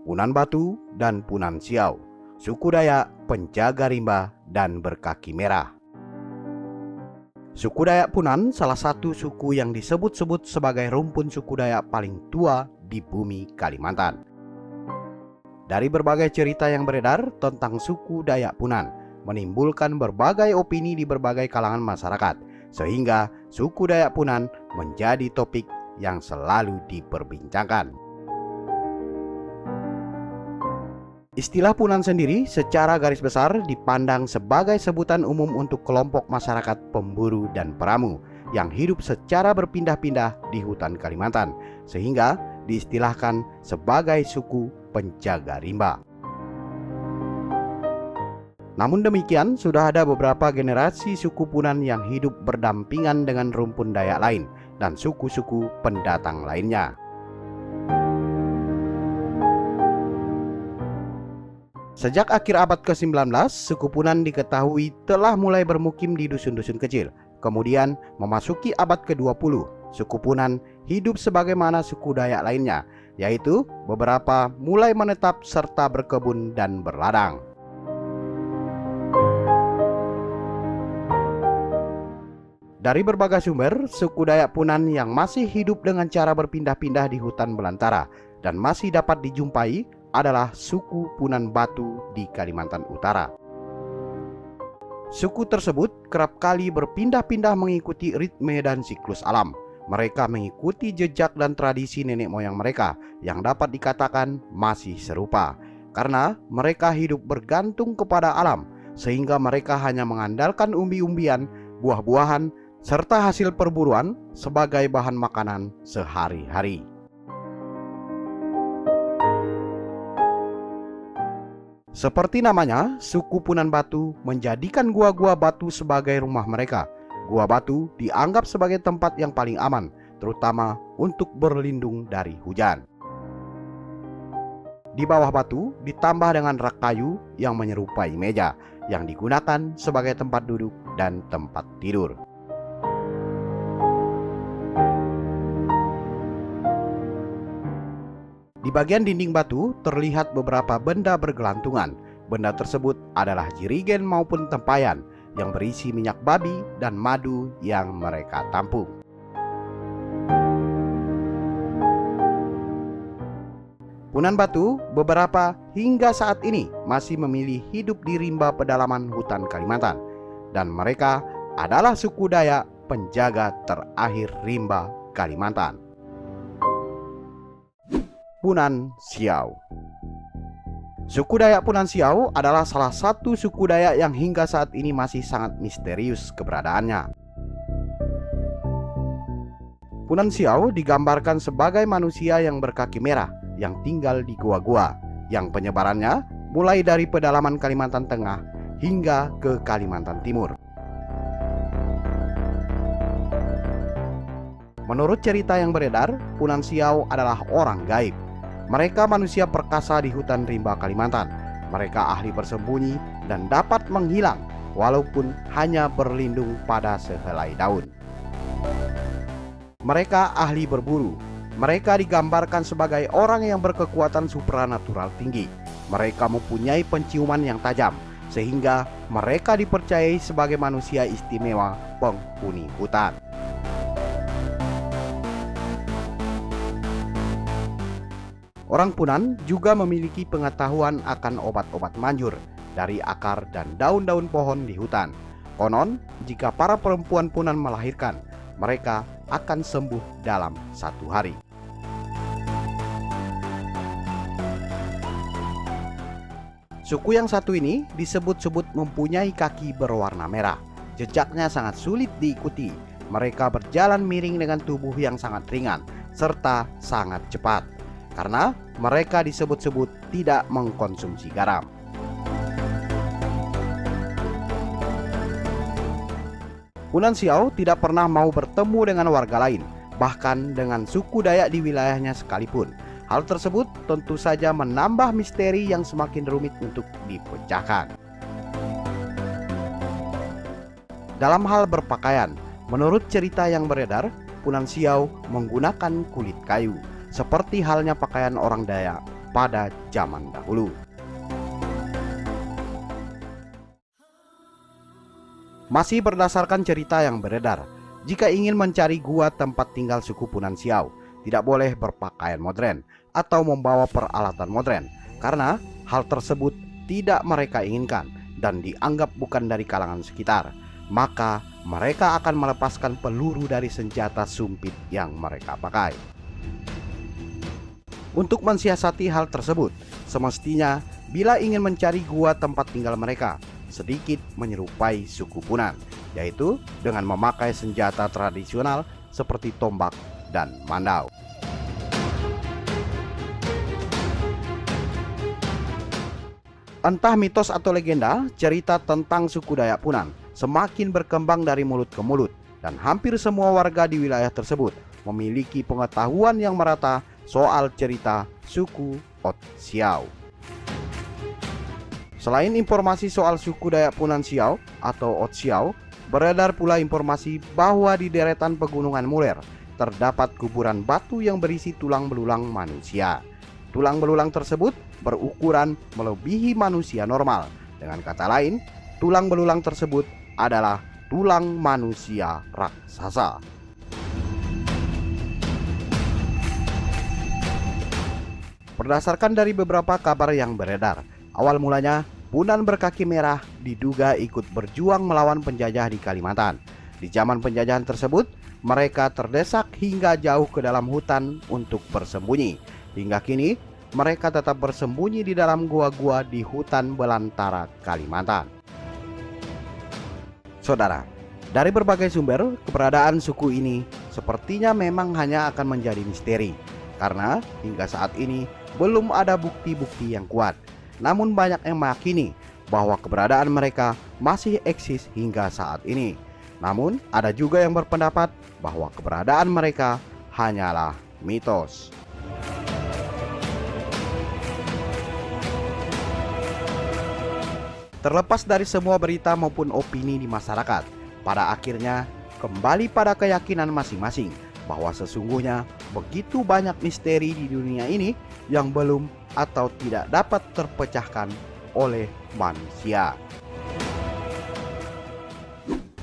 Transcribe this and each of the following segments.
Punan Batu dan Punan Siau, suku Dayak penjaga rimba dan berkaki merah. Suku Dayak Punan salah satu suku yang disebut-sebut sebagai rumpun suku Dayak paling tua di bumi Kalimantan. Dari berbagai cerita yang beredar tentang suku Dayak Punan, menimbulkan berbagai opini di berbagai kalangan masyarakat, sehingga suku Dayak Punan menjadi topik yang selalu diperbincangkan. Istilah Punan sendiri secara garis besar dipandang sebagai sebutan umum untuk kelompok masyarakat pemburu dan peramu yang hidup secara berpindah-pindah di hutan Kalimantan, sehingga diistilahkan sebagai suku penjaga rimba. Namun demikian, sudah ada beberapa generasi suku Punan yang hidup berdampingan dengan rumpun Dayak lain dan suku-suku pendatang lainnya. Sejak akhir abad ke-19, suku Punan diketahui telah mulai bermukim di dusun-dusun kecil. Kemudian memasuki abad ke-20, suku Punan hidup sebagaimana suku Dayak lainnya, yaitu beberapa mulai menetap serta berkebun dan berladang. Dari berbagai sumber, suku Dayak Punan yang masih hidup dengan cara berpindah-pindah di hutan belantara dan masih dapat dijumpai adalah suku Punan Batu di Kalimantan Utara. Suku tersebut kerap kali berpindah-pindah mengikuti ritme dan siklus alam. Mereka mengikuti jejak dan tradisi nenek moyang mereka yang dapat dikatakan masih serupa, karena mereka hidup bergantung kepada alam, sehingga mereka hanya mengandalkan umbi-umbian, buah-buahan, serta hasil perburuan sebagai bahan makanan sehari-hari. Seperti namanya, suku Punan Batu menjadikan gua-gua batu sebagai rumah mereka. Gua batu dianggap sebagai tempat yang paling aman, terutama untuk berlindung dari hujan. Di bawah batu ditambah dengan rak kayu yang menyerupai meja, yang digunakan sebagai tempat duduk dan tempat tidur. Di bagian dinding batu terlihat beberapa benda bergelantungan. Benda tersebut adalah jirigen maupun tempayan yang berisi minyak babi dan madu yang mereka tampung. Punan Batu beberapa hingga saat ini masih memilih hidup di rimba pedalaman hutan Kalimantan, dan mereka adalah suku Dayak penjaga terakhir rimba Kalimantan. Punan Siau. Suku Dayak Punan Siau adalah salah satu suku Dayak yang hingga saat ini masih sangat misterius keberadaannya. Punan Siau digambarkan sebagai manusia yang berkaki merah yang tinggal di gua-gua, yang penyebarannya mulai dari pedalaman Kalimantan Tengah hingga ke Kalimantan Timur. Menurut cerita yang beredar, Punan Siau adalah orang gaib. Mereka manusia perkasa di hutan rimba Kalimantan. Mereka ahli bersembunyi dan dapat menghilang walaupun hanya berlindung pada sehelai daun. Mereka ahli berburu. Mereka digambarkan sebagai orang yang berkekuatan supranatural tinggi. Mereka mempunyai penciuman yang tajam, sehingga mereka dipercayai sebagai manusia istimewa penghuni hutan. Orang Punan juga memiliki pengetahuan akan obat-obat manjur dari akar dan daun-daun pohon di hutan. Konon, jika para perempuan Punan melahirkan, mereka akan sembuh dalam 1 hari. Suku yang satu ini disebut-sebut mempunyai kaki berwarna merah. Jejaknya sangat sulit diikuti. Mereka berjalan miring dengan tubuh yang sangat ringan serta sangat cepat, karena mereka disebut-sebut tidak mengkonsumsi garam. Punan Siau tidak pernah mau bertemu dengan warga lain, bahkan dengan suku Dayak di wilayahnya sekalipun. Hal tersebut tentu saja menambah misteri yang semakin rumit untuk dipecahkan. Dalam hal berpakaian, menurut cerita yang beredar, Punan Siau menggunakan kulit kayu, seperti halnya pakaian orang Dayak pada zaman dahulu. Masih berdasarkan cerita yang beredar, jika ingin mencari gua tempat tinggal suku Punan Siau, tidak boleh berpakaian modern atau membawa peralatan modern, karena hal tersebut tidak mereka inginkan dan dianggap bukan dari kalangan sekitar. Maka mereka akan melepaskan peluru dari senjata sumpit yang mereka pakai. Untuk mensiasati hal tersebut, semestinya bila ingin mencari gua tempat tinggal mereka, sedikit menyerupai suku Punan, yaitu dengan memakai senjata tradisional seperti tombak dan mandau. Entah mitos atau legenda, cerita tentang suku Dayak Punan semakin berkembang dari mulut ke mulut, dan hampir semua warga di wilayah tersebut memiliki pengetahuan yang merata soal cerita suku Ot Siau. Selain informasi soal suku Dayak Punan Siau atau Ot Siau, beredar pula informasi bahwa di deretan pegunungan Muler terdapat kuburan batu yang berisi tulang belulang manusia. Tulang belulang tersebut berukuran melebihi manusia normal. Dengan kata lain, tulang belulang tersebut adalah tulang manusia raksasa. Berdasarkan dari beberapa kabar yang beredar, awal mulanya Punan berkaki merah diduga ikut berjuang melawan penjajah di Kalimantan. Di zaman penjajahan tersebut, mereka terdesak hingga jauh ke dalam hutan untuk bersembunyi. Hingga kini, mereka tetap bersembunyi di dalam gua-gua di hutan belantara Kalimantan. Saudara, dari berbagai sumber, keberadaan suku ini sepertinya memang hanya akan menjadi misteri, karena hingga saat ini belum ada bukti-bukti yang kuat. Namun banyak yang meyakini bahwa keberadaan mereka masih eksis hingga saat ini. Namun ada juga yang berpendapat bahwa keberadaan mereka hanyalah mitos. Terlepas dari semua berita maupun opini di masyarakat, pada akhirnya kembali pada keyakinan masing-masing bahwa sesungguhnya begitu banyak misteri di dunia ini yang belum atau tidak dapat terpecahkan oleh manusia.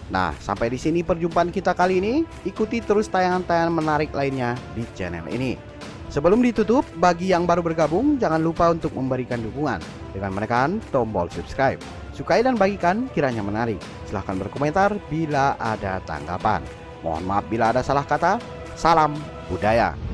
Nah, sampai di sini perjumpaan kita kali ini. Ikuti terus tayangan-tayangan menarik lainnya di channel ini. Sebelum ditutup, bagi yang baru bergabung, jangan lupa untuk memberikan dukungan dengan menekan tombol subscribe. Sukai dan bagikan kiranya menarik. Silahkan berkomentar bila ada tanggapan. Mohon maaf bila ada salah kata. Salam budaya.